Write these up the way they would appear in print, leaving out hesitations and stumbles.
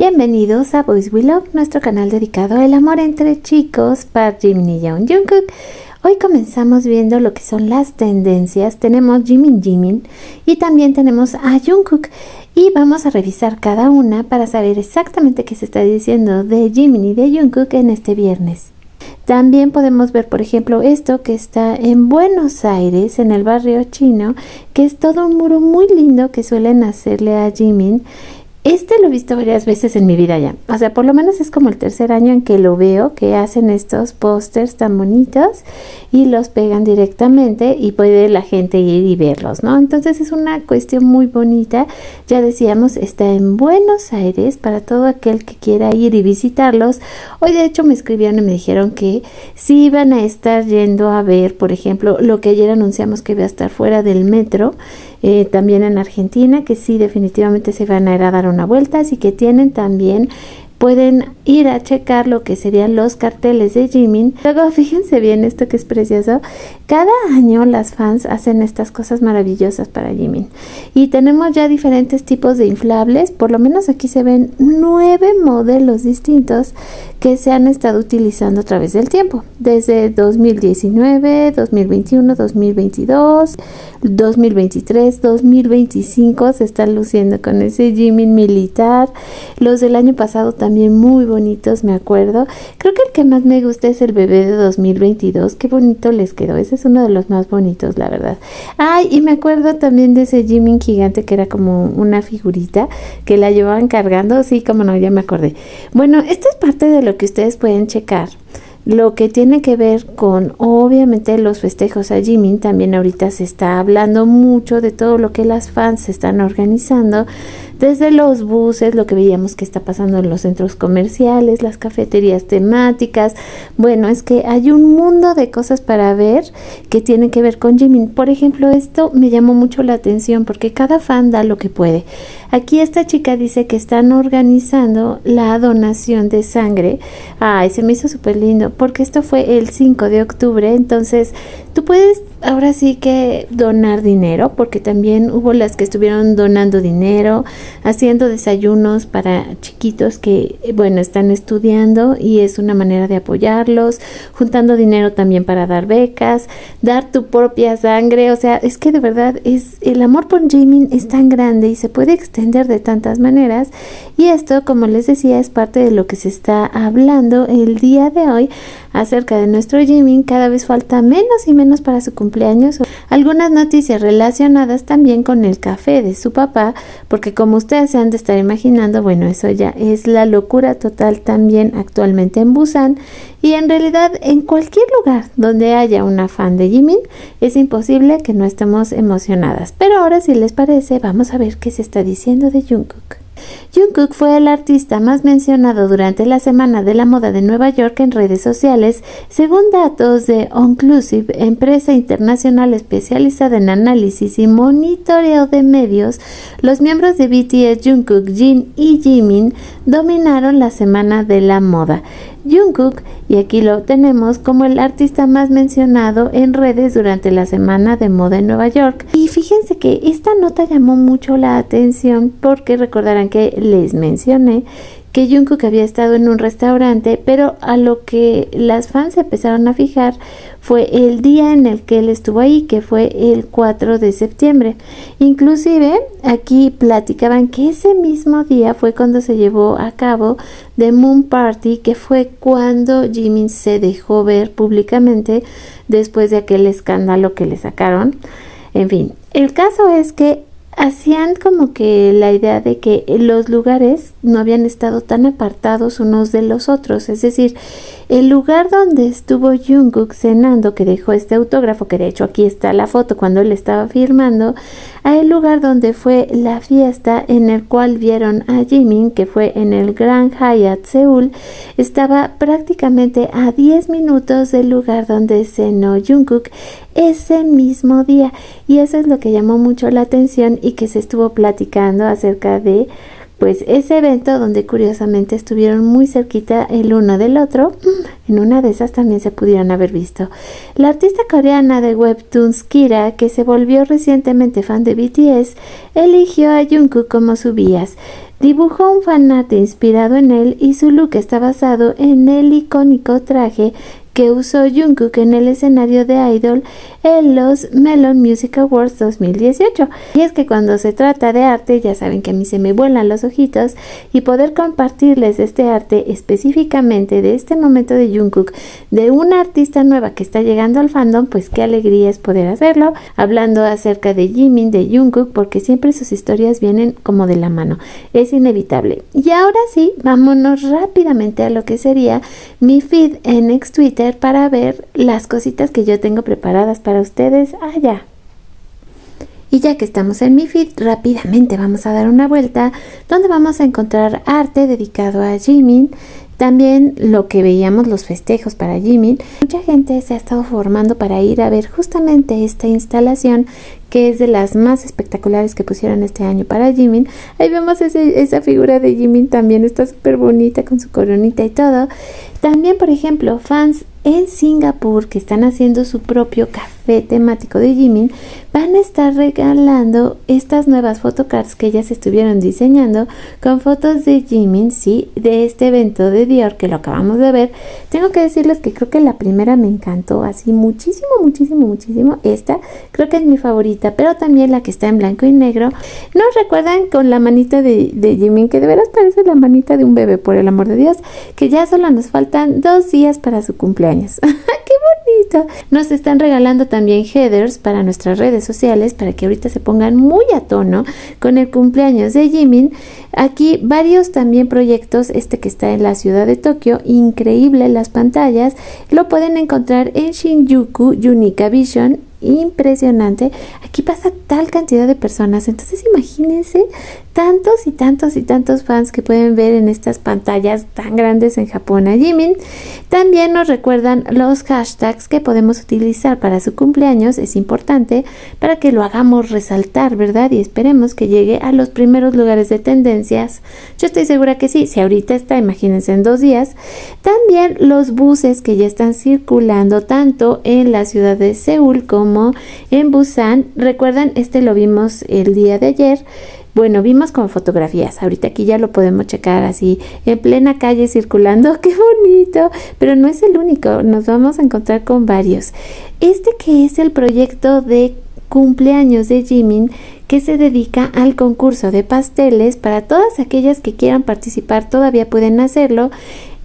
Bienvenidos a Boys We Love, nuestro canal dedicado al amor entre chicos para Jimin y Jungkook. Hoy comenzamos viendo lo que son las tendencias. Tenemos Jimin y también tenemos a Jungkook. Y vamos a revisar cada una para saber exactamente qué se está diciendo de Jimin y de Jungkook en este viernes. También podemos ver, por ejemplo, esto que está en Buenos Aires, en el barrio chino, que es todo un muro muy lindo que suelen hacerle a Jimin. Este lo he visto varias veces en mi vida ya, o sea, por lo menos es como el tercer año en que lo veo, que hacen estos pósters tan bonitos y los pegan directamente y puede la gente ir y verlos, ¿no? Entonces es una cuestión muy bonita. Ya decíamos, está en Buenos Aires para todo aquel que quiera ir y visitarlos. Hoy de hecho me escribieron y me dijeron que sí iban a estar yendo a ver, por ejemplo, lo que ayer anunciamos que iba a estar fuera del metro, también en Argentina, que sí definitivamente se van a ir a dar una vuelta, así que tienen también, pueden ir a checar lo que serían los carteles de Jimin. Luego fíjense bien esto que es precioso, cada año las fans hacen estas cosas maravillosas para Jimin y tenemos ya diferentes tipos de inflables. Por lo menos aquí se ven 9 modelos distintos que se han estado utilizando a través del tiempo, desde 2019, 2021, 2022, 2023, 2025 se están luciendo con ese Jimin militar. Los del año pasado también muy bonitos, me acuerdo. Creo que el que más me gusta es el bebé de 2022, qué bonito les quedó, ese es uno de los más bonitos, la verdad. Ay, y me acuerdo también de ese Jimin gigante que era como una figurita que la llevaban cargando, sí, como no, ya me acordé. Bueno, esto es parte de lo que ustedes pueden checar. Lo que tiene que ver con, obviamente, los festejos a Jimin. También ahorita se está hablando mucho de todo lo que las fans se están organizando, desde los buses, lo que veíamos que está pasando en los centros comerciales, las cafeterías temáticas. Bueno, es que hay un mundo de cosas para ver que tienen que ver con Jimin. Por ejemplo, esto me llamó mucho la atención porque cada fan da lo que puede. Aquí esta chica dice que están organizando la donación de sangre. Ay, se me hizo súper lindo porque esto fue el 5 de octubre, entonces tú puedes ahora sí que donar dinero, porque también hubo las que estuvieron donando dinero, haciendo desayunos para chiquitos que, bueno, están estudiando y es una manera de apoyarlos, juntando dinero también para dar becas, dar tu propia sangre. O sea, es que de verdad el amor por Jimin es tan grande y se puede extender de tantas maneras, y esto, como les decía, es parte de lo que se está hablando el día de hoy acerca de nuestro Jimin. Cada vez falta menos y menos para su cumpleaños. Algunas noticias relacionadas también con el café de su papá, porque como ustedes se han de estar imaginando, bueno, eso ya es la locura total también actualmente en Busan, y en realidad en cualquier lugar donde haya una fan de Jimin es imposible que no estemos emocionadas. Pero ahora, si les parece, vamos a ver qué se está diciendo de Jungkook. Jungkook fue el artista más mencionado durante la Semana de la Moda de Nueva York en redes sociales, según datos de Onclusive, empresa internacional especializada en análisis y monitoreo de medios. Los miembros de BTS, Jungkook, Jin y Jimin dominaron la Semana de la Moda. Jungkook, y aquí lo tenemos como el artista más mencionado en redes durante la Semana de Moda en Nueva York. Y fíjense que esta nota llamó mucho la atención porque recordarán que les mencioné que Jungkook había estado en un restaurante, pero a lo que las fans se empezaron a fijar fue el día en el que él estuvo ahí, que fue el 4 de septiembre. Inclusive aquí platicaban que ese mismo día fue cuando se llevó a cabo The Moon Party, que fue cuando Jimin se dejó ver públicamente después de aquel escándalo que le sacaron. En fin, el caso es que hacían como que la idea de que los lugares no habían estado tan apartados unos de los otros, es decir, el lugar donde estuvo Jungkook cenando, que dejó este autógrafo, que de hecho aquí está la foto cuando él estaba firmando, a el lugar donde fue la fiesta en el cual vieron a Jimin, que fue en el Grand Hyatt Seúl, estaba prácticamente a 10 minutos del lugar donde cenó Jungkook ese mismo día, y eso es lo que llamó mucho la atención y que se estuvo platicando acerca de pues ese evento donde curiosamente estuvieron muy cerquita el uno del otro. En una de esas también se pudieron haber visto. La artista coreana de webtoons Kira, que se volvió recientemente fan de BTS, eligió a Jungkook como su bias. Dibujó un fanart inspirado en él y su look está basado en el icónico traje que usó Jungkook en el escenario de Idol en los Melon Music Awards 2018. Y es que cuando se trata de arte, ya saben que a mí se me vuelan los ojitos, y poder compartirles este arte específicamente de este momento de Jungkook, de una artista nueva que está llegando al fandom, pues qué alegría es poder hacerlo, hablando acerca de Jimin, de Jungkook, porque siempre sus historias vienen como de la mano, es inevitable. Y ahora sí, vámonos rápidamente a lo que sería mi feed en ex Twitter para ver las cositas que yo tengo preparadas para ustedes allá. Y ya que estamos en mi feed, rápidamente vamos a dar una vuelta donde vamos a encontrar arte dedicado a Jimin. También lo que veíamos, los festejos para Jimin. Mucha gente se ha estado formando para ir a ver justamente esta instalación, que es de las más espectaculares que pusieron este año para Jimin. Ahí vemos esa figura de Jimin, también está súper bonita con su coronita y todo. También, por ejemplo, fans en Singapur que están haciendo su propio café temático de Jimin van a estar regalando estas nuevas photocards que ellas estuvieron diseñando con fotos de Jimin, sí, de este evento de Dior que lo acabamos de ver. Tengo que decirles que creo que la primera me encantó así muchísimo. Esta creo que es mi favorita, pero también la que está en blanco y negro. ¿Nos recuerdan con la manita de Jimin, que de veras parece la manita de un bebé, por el amor de Dios? Que ya solo nos faltan 2 días para su cumpleaños. ¡Qué bonito! Nos están regalando también headers para nuestras redes sociales para que ahorita se pongan muy a tono con el cumpleaños de Jimin. Aquí varios también proyectos, este que está en la ciudad de Tokio, increíble las pantallas, lo pueden encontrar en Shinjuku Unica Vision. Impresionante, aquí pasa tal cantidad de personas, entonces imagínense tantos fans que pueden ver en estas pantallas tan grandes en Japón a Jimin. También nos recuerdan los hashtags que podemos utilizar para su cumpleaños, es importante para que lo hagamos resaltar, ¿verdad? Y esperemos que llegue a los primeros lugares de tendencias. Yo estoy segura que sí, si ahorita está, imagínense en 2 días. También los buses que ya están circulando tanto en la ciudad de Seúl como en Busan. Recuerdan, este lo vimos el día de ayer. Bueno, vimos con fotografías, ahorita aquí ya lo podemos checar así, en plena calle circulando, ¡qué bonito! Pero no es el único, nos vamos a encontrar con varios. Este que es el proyecto de cumpleaños de Jimin, que se dedica al concurso de pasteles. Para todas aquellas que quieran participar, todavía pueden hacerlo.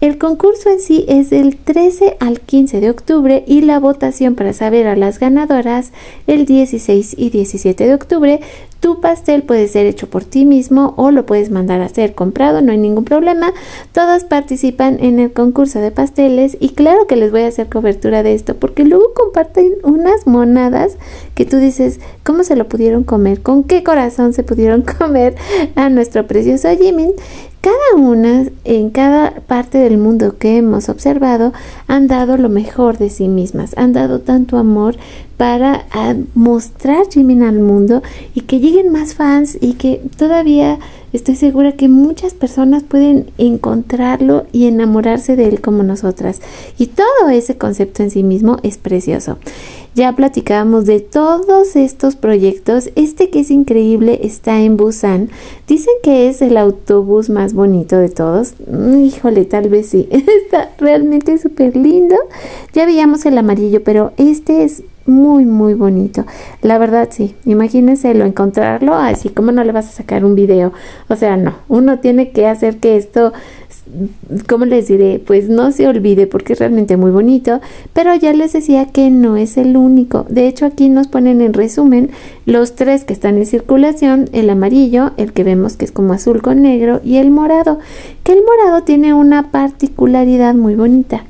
El concurso en sí es del 13 al 15 de octubre y la votación para saber a las ganadoras el 16 y 17 de octubre. Tu pastel puede ser hecho por ti mismo o lo puedes mandar a hacer comprado, no hay ningún problema. Todos participan en el concurso de pasteles y claro que les voy a hacer cobertura de esto porque luego comparten unas monadas que tú dices, ¿cómo se lo pudieron comer? ¿Con qué corazón se pudieron comer a nuestro precioso Jimin? Cada una, en cada parte del mundo que hemos observado, han dado lo mejor de sí mismas, han dado tanto amor para mostrar Jimin al mundo y que lleguen más fans y que todavía estoy segura que muchas personas pueden encontrarlo y enamorarse de él como nosotras. Y todo ese concepto en sí mismo es precioso. Ya platicábamos de todos estos proyectos. Este que es increíble está en Busan. Dicen que es el autobús más bonito de todos. Híjole, tal vez sí. Está realmente súper lindo. Ya veíamos el amarillo, pero este es muy bonito, la verdad. Sí, imagínense encontrarlo así, como no le vas a sacar un video, o sea, no, uno tiene que hacer que esto, ¿cómo les diré? Pues no se olvide porque es realmente muy bonito. Pero ya les decía que no es el único. De hecho, aquí nos ponen en resumen los 3 que están en circulación: el amarillo, el que vemos que es como azul con negro, y el morado, que el morado tiene una particularidad muy bonita.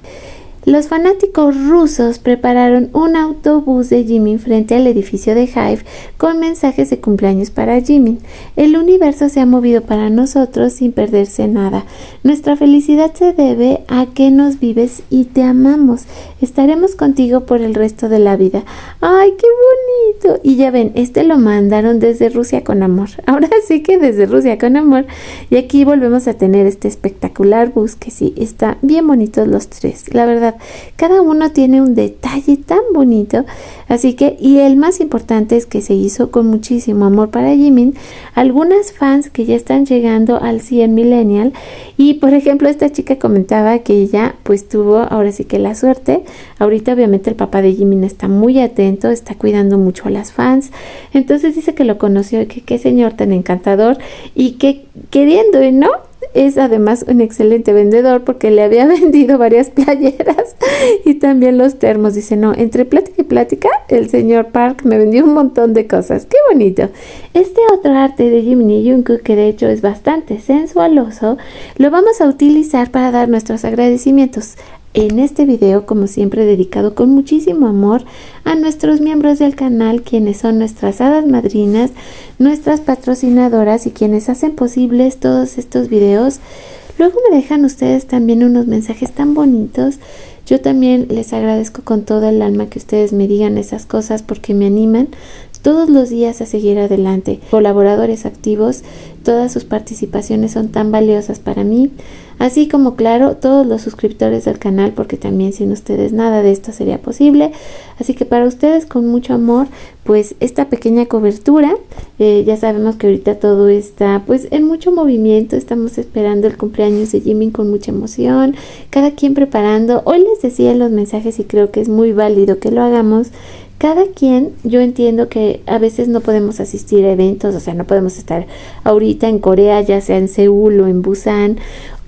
Los fanáticos rusos prepararon un autobús de Jimin frente al edificio de Hive con mensajes de cumpleaños para Jimin. El universo se ha movido para nosotros sin perderse nada. Nuestra felicidad se debe a que nos vives y te amamos. Estaremos contigo por el resto de la vida. ¡Ay, qué bonito. Y ya ven, este lo mandaron desde Rusia con amor. Ahora sí que desde Rusia con amor. Y aquí volvemos a tener este espectacular bus que sí, está bien bonitos los tres. La verdad, cada uno tiene un detalle tan bonito. Así que, y el más importante es que se hizo con muchísimo amor para Jimin. Algunas fans que ya están llegando al 100 Millennial. Y por ejemplo, esta chica comentaba que ella pues tuvo ahora sí que la suerte. Ahorita obviamente el papá de Jimin está muy atento, está cuidando mucho a las fans. Entonces dice que lo conoció y que qué señor tan encantador y que queriendo, ¿no? Es además un excelente vendedor porque le había vendido varias playeras y también los termos. Dice, no, entre plática y plática, el señor Park me vendió un montón de cosas. ¡Qué bonito! Este otro arte de Jimin y Jungkook, que de hecho es bastante sensualoso, lo vamos a utilizar para dar nuestros agradecimientos en este video, como siempre, dedicado con muchísimo amor a nuestros miembros del canal, quienes son nuestras hadas madrinas, nuestras patrocinadoras y quienes hacen posibles todos estos videos. Luego me dejan ustedes también unos mensajes tan bonitos. Yo también les agradezco con todo el alma que ustedes me digan esas cosas porque me animan todos los días a seguir adelante. Colaboradores activos, todas sus participaciones son tan valiosas para mí, así como claro todos los suscriptores del canal, porque también sin ustedes nada de esto sería posible. Así que para ustedes, con mucho amor, pues esta pequeña cobertura. Ya sabemos que ahorita todo está pues en mucho movimiento, estamos esperando el cumpleaños de Jimin con mucha emoción, cada quien preparando. Hoy les decía en los mensajes y creo que es muy válido que lo hagamos. Cada quien, yo entiendo que a veces no podemos asistir a eventos, o sea, no podemos estar ahorita en Corea, ya sea en Seúl o en Busan.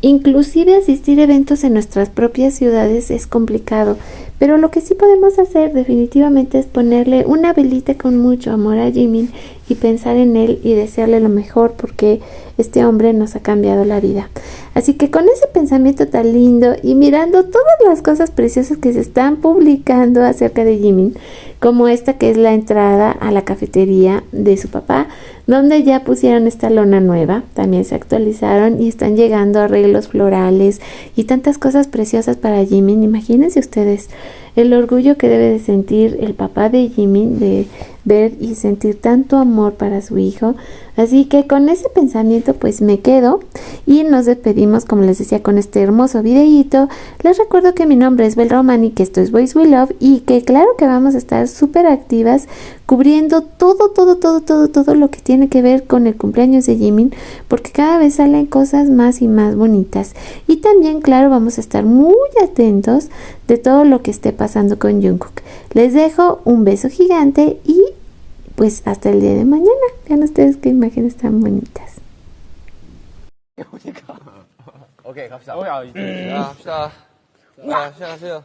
Inclusive asistir a eventos en nuestras propias ciudades es complicado, pero lo que sí podemos hacer definitivamente es ponerle una velita con mucho amor a Jimin y pensar en él y desearle lo mejor, porque este hombre nos ha cambiado la vida. Así que con ese pensamiento tan lindo y mirando todas las cosas preciosas que se están publicando acerca de Jimin, como esta que es la entrada a la cafetería de su papá, donde ya pusieron esta lona nueva, también se actualizaron y están llegando arreglos florales y tantas cosas preciosas para Jimin. Imagínense ustedes el orgullo que debe de sentir el papá de Jimin de ver y sentir tanto amor para su hijo. Así que con ese pensamiento pues me quedo y nos despedimos, como les decía, con este hermoso videíto. Les recuerdo que mi nombre es Bel Romani, que esto es Boys We Love y que claro que vamos a estar súper activas cubriendo todo lo que tiene que ver con el cumpleaños de Jimin, porque cada vez salen cosas más y más bonitas. Y también, claro, vamos a estar muy atentos de todo lo que esté pasando con Jungkook. Les dejo un beso gigante y pues hasta el día de mañana. Vean ustedes qué imágenes tan bonitas. 오케이 갑시다. 갑시다. 시작하세요.